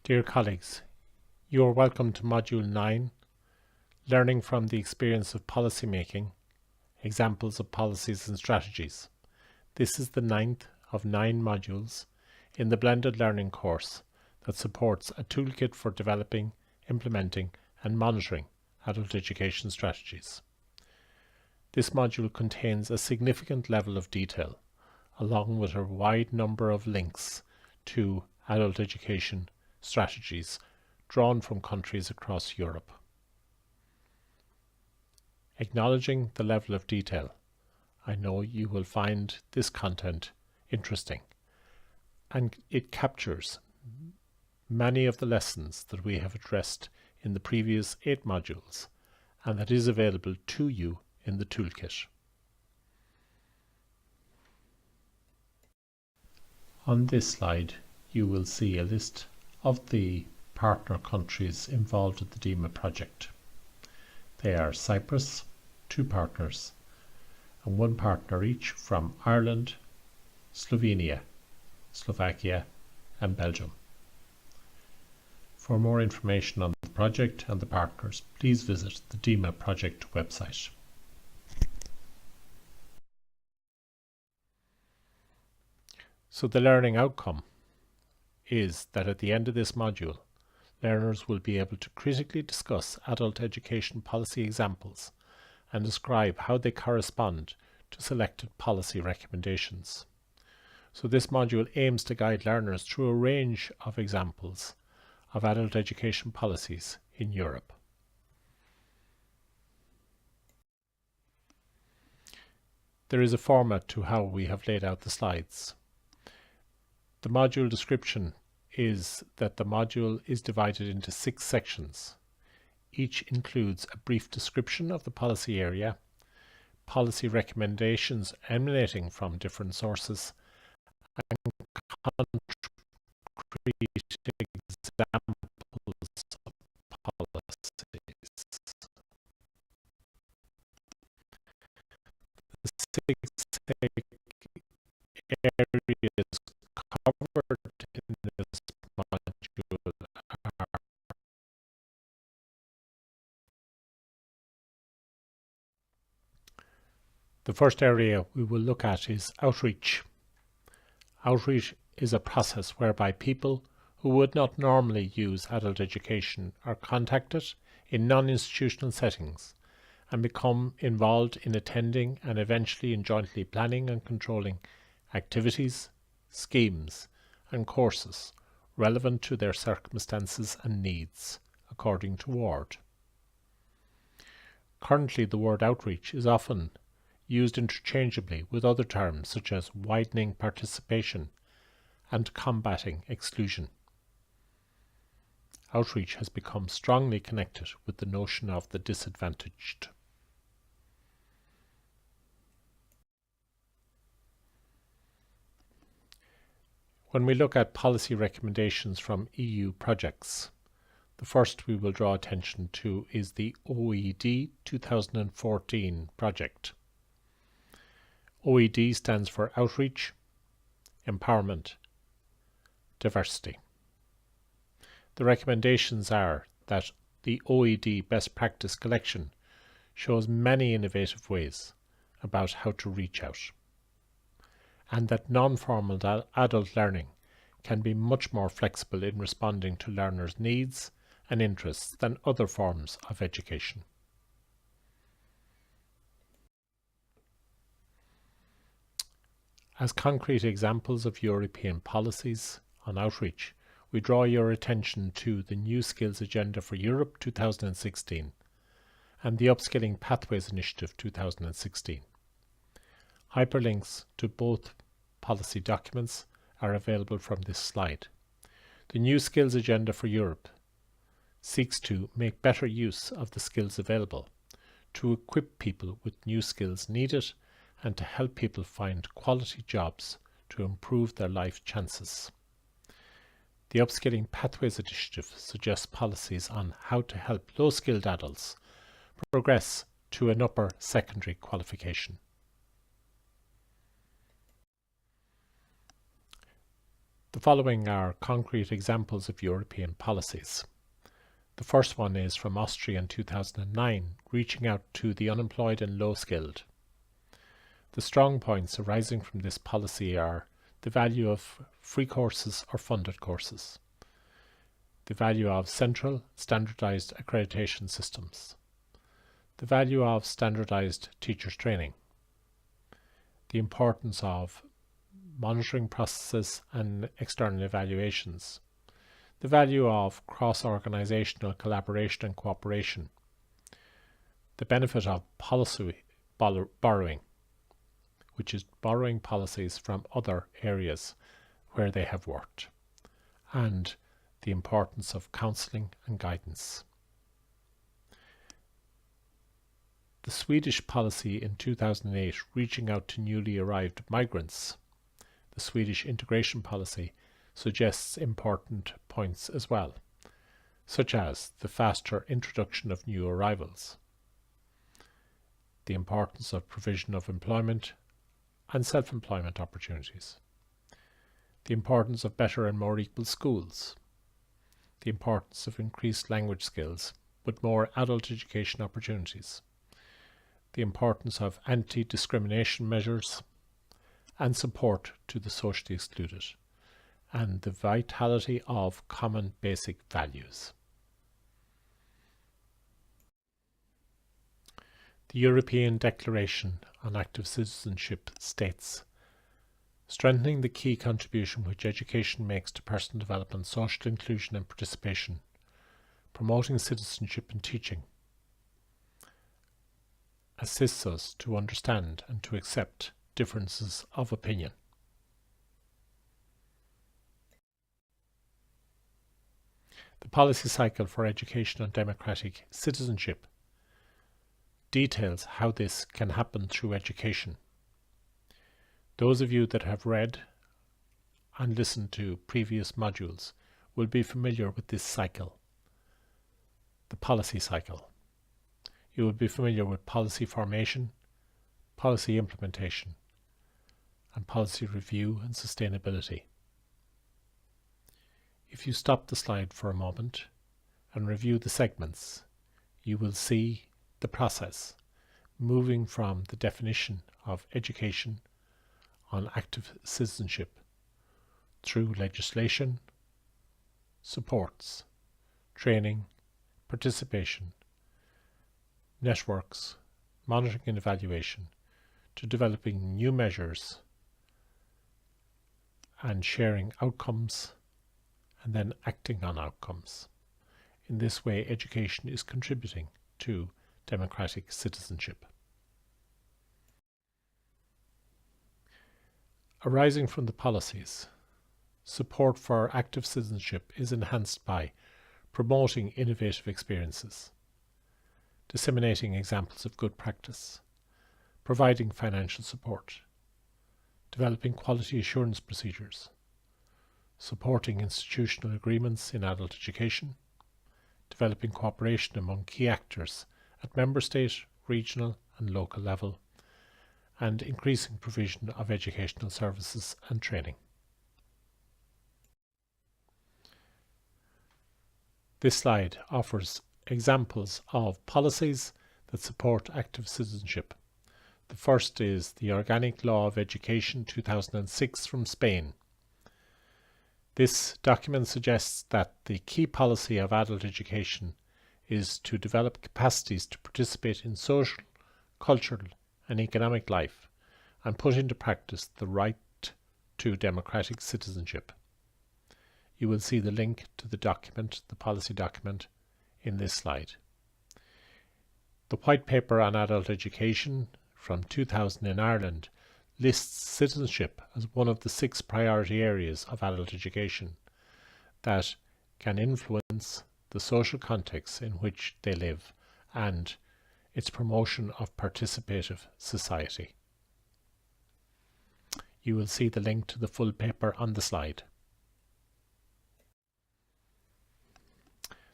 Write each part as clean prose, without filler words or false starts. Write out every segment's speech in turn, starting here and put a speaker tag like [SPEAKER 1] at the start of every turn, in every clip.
[SPEAKER 1] Dear colleagues, you are welcome to Module 9, Learning from the Experience of Policymaking, Examples of Policies and Strategies. This is the 9th of 9 modules in the blended learning course that supports a toolkit for developing, implementing and monitoring adult education strategies. This module contains a significant level of detail, along with a wide number of links to adult education strategies drawn from countries across Europe. Acknowledging the level of detail, I know you will find this content interesting, and it captures many of the lessons that we have addressed in the previous 8 modules, and that is available to you in the toolkit. On this slide, you will see a list of the partner countries involved in the DIMA project. They are Cyprus, 2 partners, and 1 partner each from Ireland, Slovenia, Slovakia and Belgium. For more information on the project and the partners, please visit the DIMA project website. So the learning outcome is that at the end of this module, learners will be able to critically discuss adult education policy examples and describe how they correspond to selected policy recommendations. So this module aims to guide learners through a range of examples of adult education policies in Europe. There is a format to how we have laid out the slides. The module description is that the module is divided into 6 sections. Each includes a brief description of the policy area, policy recommendations emanating from different sources, and concrete examples of policies. The 6 areas covered in this module are the first area we will look at is outreach. Outreach is a process whereby people who would not normally use adult education are contacted in non-institutional settings and become involved in attending and eventually in jointly planning and controlling activities, schemes and courses relevant to their circumstances and needs according to ward. Currently, the word outreach is often used interchangeably with other terms such as widening participation and combating exclusion. Outreach has become strongly connected with the notion of the disadvantaged. When we look at policy recommendations from EU projects, the first we will draw attention to is the OED 2014 project. OED stands for Outreach, Empowerment, Diversity. The recommendations are that the OED Best Practice Collection shows many innovative ways about how to reach out, and that non-formal adult learning can be much more flexible in responding to learners' needs and interests than other forms of education. As concrete examples of European policies on outreach, we draw your attention to the New Skills Agenda for Europe 2016 and the Upskilling Pathways Initiative 2016. Hyperlinks to both policy documents are available from this slide. The New Skills Agenda for Europe seeks to make better use of the skills available, to equip people with new skills needed, and to help people find quality jobs to improve their life chances. The Upskilling Pathways Initiative suggests policies on how to help low-skilled adults progress to an upper secondary qualification. The following are concrete examples of European policies. The first one is from Austria in 2009, reaching out to the unemployed and low-skilled. The strong points arising from this policy are the value of free courses or funded courses, the value of central standardized accreditation systems, the value of standardized teachers training, the importance of monitoring processes and external evaluations, the value of cross-organizational collaboration and cooperation, the benefit of policy borrowing, which is borrowing policies from other areas where they have worked, and the importance of counselling and guidance. The Swedish policy in 2008 reaching out to newly arrived migrants, the Swedish integration policy, suggests important points as well, such as the faster introduction of new arrivals, the importance of provision of employment and self-employment opportunities, the importance of better and more equal schools, the importance of increased language skills with more adult education opportunities, the importance of anti-discrimination measures and support to the socially excluded, and the vitality of common basic values. The European Declaration on Active Citizenship states, strengthening the key contribution which education makes to personal development, social inclusion and participation, promoting citizenship and teaching, assists us to understand and to accept differences of opinion. The policy cycle for education and democratic citizenship details how this can happen through education. Those of you that have read and listened to previous modules will be familiar with this cycle, the policy cycle. You will be familiar with policy formation, policy implementation, and policy review and sustainability. If you stop the slide for a moment and review the segments, you will see the process moving from the definition of education on active citizenship through legislation, supports, training, participation, networks, monitoring and evaluation, to developing new measures and sharing outcomes and then acting on outcomes. In this way, education is contributing to democratic citizenship. Arising from the policies, support for active citizenship is enhanced by promoting innovative experiences, disseminating examples of good practice, providing financial support, developing quality assurance procedures, supporting institutional agreements in adult education, developing cooperation among key actors at member state, regional and local level, and increasing provision of educational services and training. This slide offers examples of policies that support active citizenship. The first is the Organic Law of Education 2006 from Spain. This document suggests that the key policy of adult education is to develop capacities to participate in social, cultural and economic life and put into practice the right to democratic citizenship. You will see the link to the document, the policy document, in this slide. The White Paper on Adult Education from 2000 in Ireland lists citizenship as one of the 6 priority areas of adult education that can influence the social context in which they live and its promotion of participative society. You will see the link to the full paper on the slide.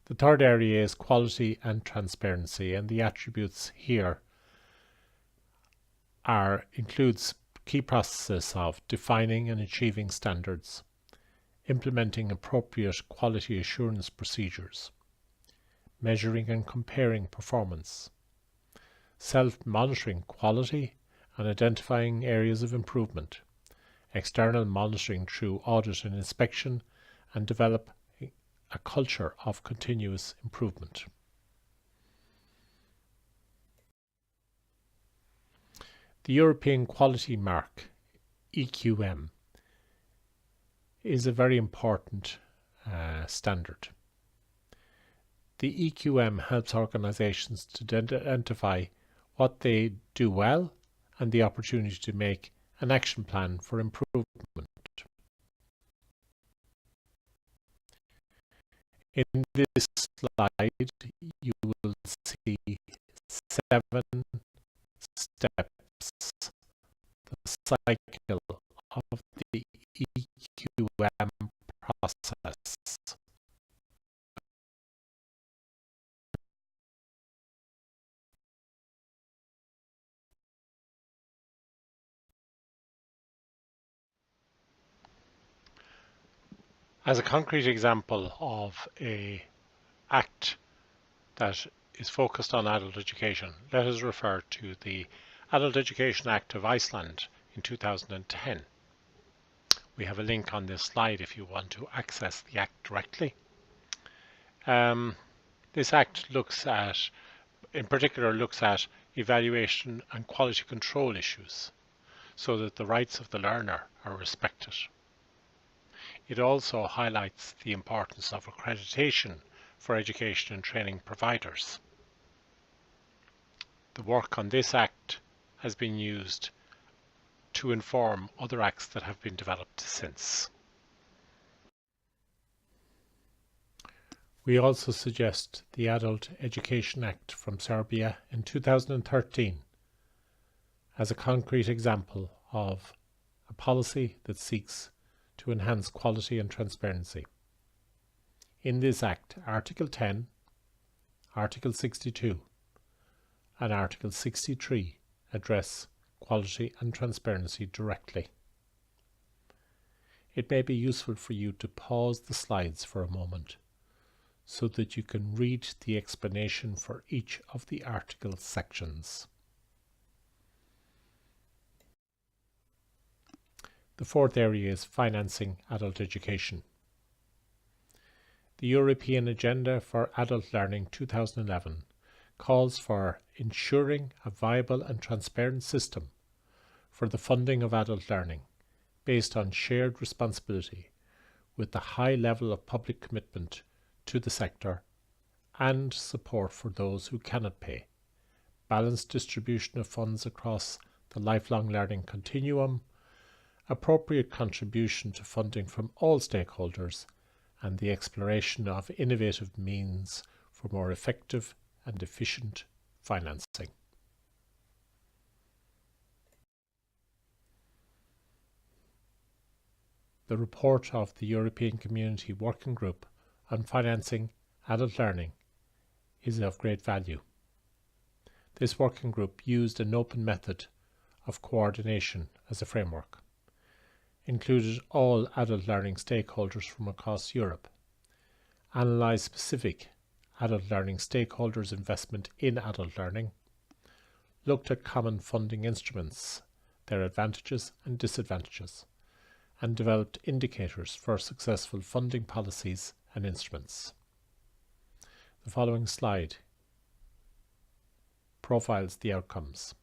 [SPEAKER 1] The third area is quality and transparency, and the attributes here includes key processes of defining and achieving standards, implementing appropriate quality assurance procedures, measuring and comparing performance, self-monitoring quality and identifying areas of improvement, external monitoring through audit and inspection, and develop a culture of continuous improvement. The European Quality Mark, EQM, is a very important standard. The EQM helps organisations to identify what they do well and the opportunity to make an action plan for improvement. In this slide, you will see 7 steps, the cycle of the EQM process. As a concrete example of an act that is focused on adult education, let us refer to the Adult Education Act of Iceland in 2010. We have a link on this slide if you want to access the Act directly. This Act in particular looks at evaluation and quality control issues so that the rights of the learner are respected. It also highlights the importance of accreditation for education and training providers. The work on this Act has been used to inform other acts that have been developed since. We also suggest the Adult Education Act from Serbia in 2013 as a concrete example of a policy that seeks to enhance quality and transparency. In this Act, Article 10, Article 62 and Article 63 address quality and transparency directly. It may be useful for you to pause the slides for a moment so that you can read the explanation for each of the article sections. The fourth area is financing adult education. The European Agenda for Adult Learning 2011 calls for ensuring a viable and transparent system for the funding of adult learning based on shared responsibility with the high level of public commitment to the sector and support for those who cannot pay, balanced distribution of funds across the lifelong learning continuum, appropriate contribution to funding from all stakeholders, and the exploration of innovative means for more effective and efficient financing. The report of the European Community Working Group on Financing Adult Learning is of great value. This working group used an open method of coordination as a framework, included all adult learning stakeholders from across Europe, analysed specific adult learning stakeholders' investment in adult learning, looked at common funding instruments, their advantages and disadvantages, and developed indicators for successful funding policies and instruments. The following slide profiles the outcomes.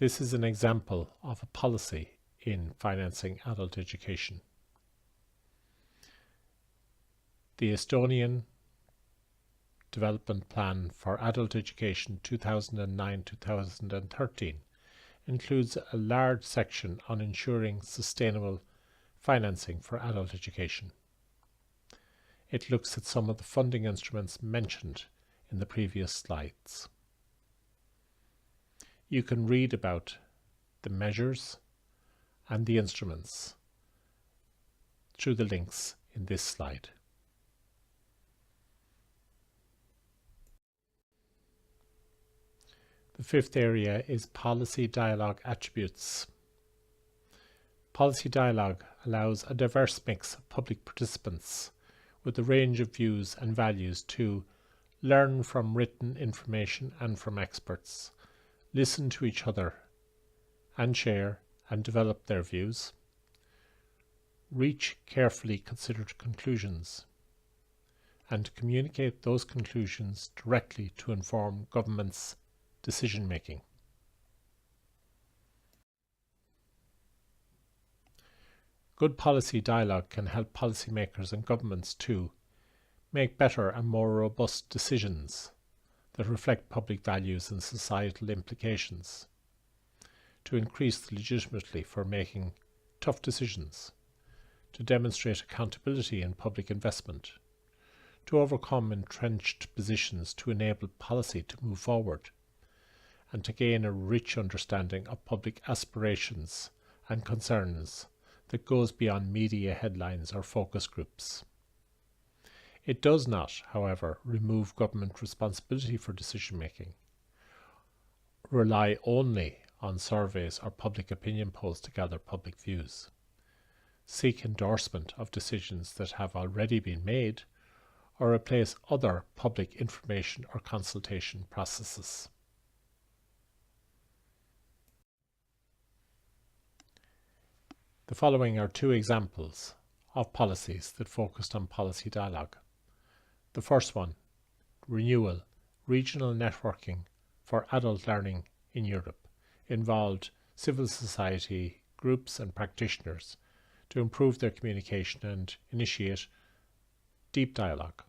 [SPEAKER 1] This is an example of a policy in financing adult education. The Estonian Development Plan for Adult Education 2009-2013 includes a large section on ensuring sustainable financing for adult education. It looks at some of the funding instruments mentioned in the previous slides. You can read about the measures and the instruments through the links in this slide. The fifth area is policy dialogue attributes. Policy dialogue allows a diverse mix of public participants with a range of views and values to learn from written information and from experts, listen to each other and share and develop their views, reach carefully considered conclusions, and communicate those conclusions directly to inform government's decision making. Good policy dialogue can help policymakers and governments to make better and more robust decisions that reflect public values and societal implications, to increase the legitimacy for making tough decisions, to demonstrate accountability in public investment, to overcome entrenched positions to enable policy to move forward, and to gain a rich understanding of public aspirations and concerns that goes beyond media headlines or focus groups. It does not, however, remove government responsibility for decision making, rely only on surveys or public opinion polls to gather public views, seek endorsement of decisions that have already been made, or replace other public information or consultation processes. The following are two examples of policies that focused on policy dialogue. The first one, Renewal, Regional Networking for Adult Learning in Europe, involved civil society groups and practitioners to improve their communication and initiate deep dialogue.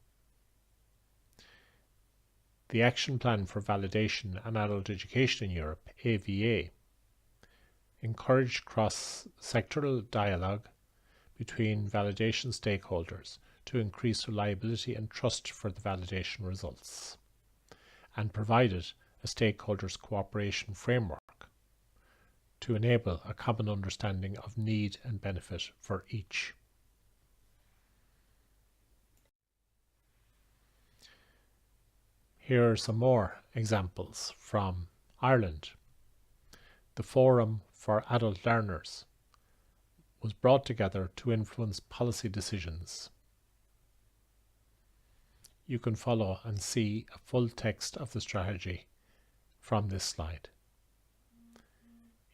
[SPEAKER 1] The Action Plan for Validation and Adult Education in Europe, AVA, encouraged cross-sectoral dialogue between validation stakeholders to increase reliability and trust for the validation results, and provided a stakeholders' cooperation framework to enable a common understanding of need and benefit for each. Here are some more examples from Ireland. The Forum for Adult Learners was brought together to influence policy decisions. You can follow and see a full text of the strategy from this slide.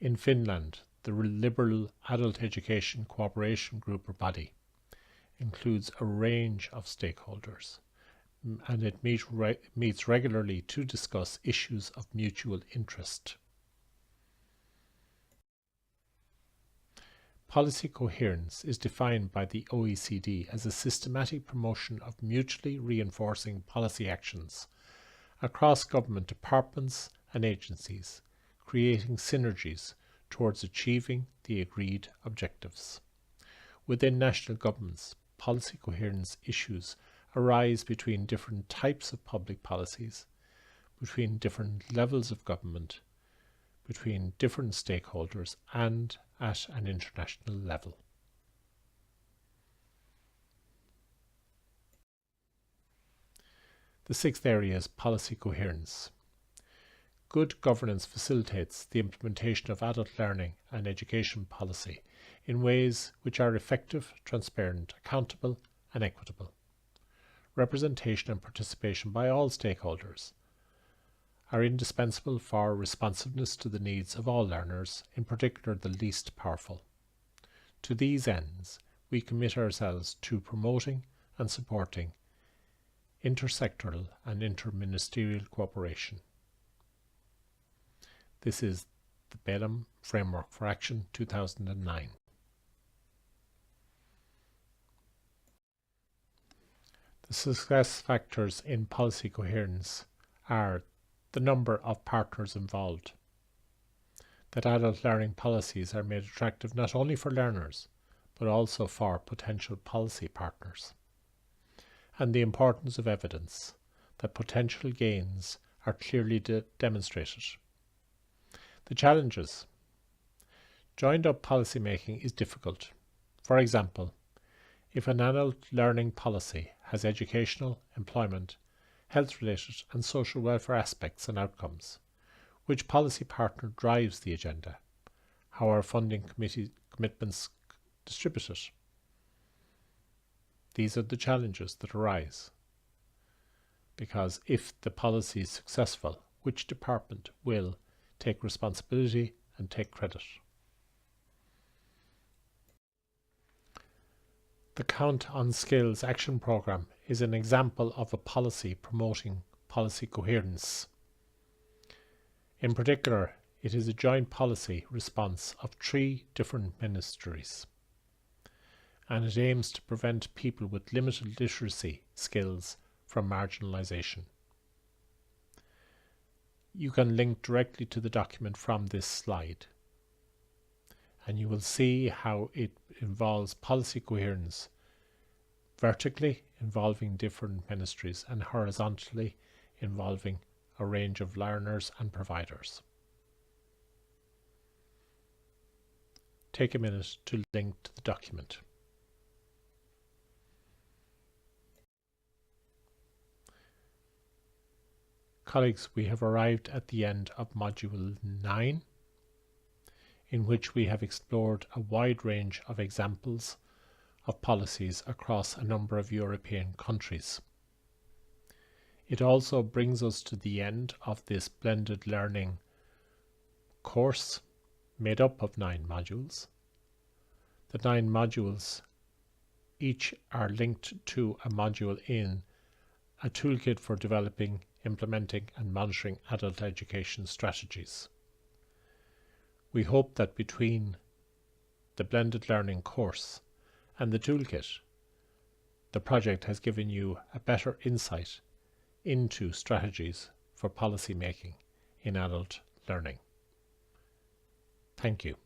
[SPEAKER 1] In Finland, the Liberal Adult Education Cooperation Group or body includes a range of stakeholders, and it meets regularly to discuss issues of mutual interest. Policy coherence is defined by the OECD as a systematic promotion of mutually reinforcing policy actions across government departments and agencies, creating synergies towards achieving the agreed objectives. Within national governments, policy coherence issues arise between different types of public policies, between different levels of government, between different stakeholders, and at an international level. The sixth area is policy coherence. Good governance facilitates the implementation of adult learning and education policy in ways which are effective, transparent, accountable, and equitable. Representation and participation by all stakeholders are indispensable for responsiveness to the needs of all learners, in particular the least powerful. To these ends, we commit ourselves to promoting and supporting intersectoral and interministerial cooperation. This is the BELAM Framework for Action 2009. The success factors in policy coherence are the number of partners involved, that adult learning policies are made attractive not only for learners, but also for potential policy partners, and the importance of evidence, that potential gains are clearly demonstrated. The challenges. Joined-up policy making is difficult. For example, if an adult learning policy has educational, employment, health-related and social welfare aspects and outcomes, which policy partner drives the agenda? How are funding commitments distributed? These are the challenges that arise. Because if the policy is successful, which department will take responsibility and take credit? The Count on Skills Action Programme is an example of a policy promoting policy coherence. In particular, it is a joint policy response of 3 different ministries, and it aims to prevent people with limited literacy skills from marginalisation. You can link directly to the document from this slide, and you will see how it involves policy coherence vertically involving different ministries and horizontally involving a range of learners and providers. Take a minute to link to the document. Colleagues, we have arrived at the end of Module 9, in which we have explored a wide range of examples of policies across a number of European countries. It also brings us to the end of this blended learning course made up of 9 modules. The 9 modules each are linked to a module in a toolkit for developing, implementing and monitoring adult education strategies. We hope that between the blended learning course and the toolkit, the project has given you a better insight into strategies for policy making in adult learning. Thank you.